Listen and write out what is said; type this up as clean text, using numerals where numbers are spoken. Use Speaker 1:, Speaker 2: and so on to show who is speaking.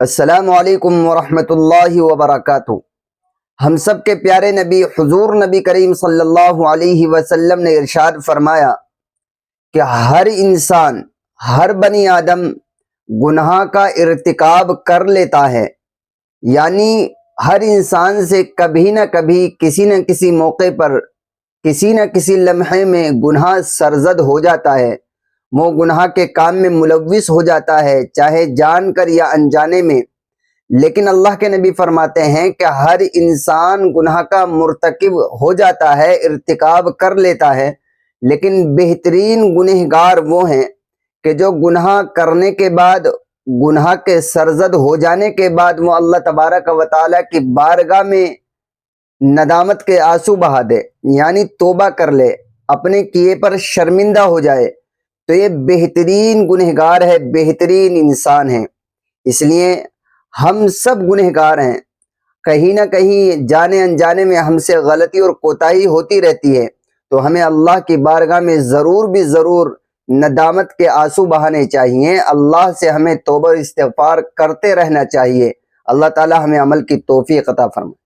Speaker 1: السلام علیکم ورحمۃ اللہ وبرکاتہ۔ ہم سب کے پیارے نبی حضور نبی کریم صلی اللہ علیہ وسلم نے ارشاد فرمایا کہ ہر انسان، ہر بنی آدم گناہ کا ارتکاب کر لیتا ہے، یعنی ہر انسان سے کبھی نہ کبھی کسی نہ کسی موقع پر کسی نہ کسی لمحے میں گناہ سرزد ہو جاتا ہے، وہ گناہ کے کام میں ملوث ہو جاتا ہے، چاہے جان کر یا انجانے میں۔ لیکن اللہ کے نبی فرماتے ہیں کہ ہر انسان گناہ کا مرتکب ہو جاتا ہے، ارتکاب کر لیتا ہے، لیکن بہترین گنہگار وہ ہیں کہ جو گناہ کرنے کے بعد، گناہ کے سرزد ہو جانے کے بعد وہ اللہ تبارک و تعالیٰ کی بارگاہ میں ندامت کے آنسو بہا دے، یعنی توبہ کر لے، اپنے کیے پر شرمندہ ہو جائے، تو یہ بہترین گنہگار ہے، بہترین انسان ہے۔ اس لیے ہم سب گنہگار ہیں، کہیں نہ کہیں جانے انجانے میں ہم سے غلطی اور کوتاہی ہوتی رہتی ہے، تو ہمیں اللہ کی بارگاہ میں ضرور بھی ضرور ندامت کے آنسو بہانے چاہیے، اللہ سے ہمیں توبہ استغفار کرتے رہنا چاہیے۔ اللہ تعالی ہمیں عمل کی توفیق عطا فرمائے۔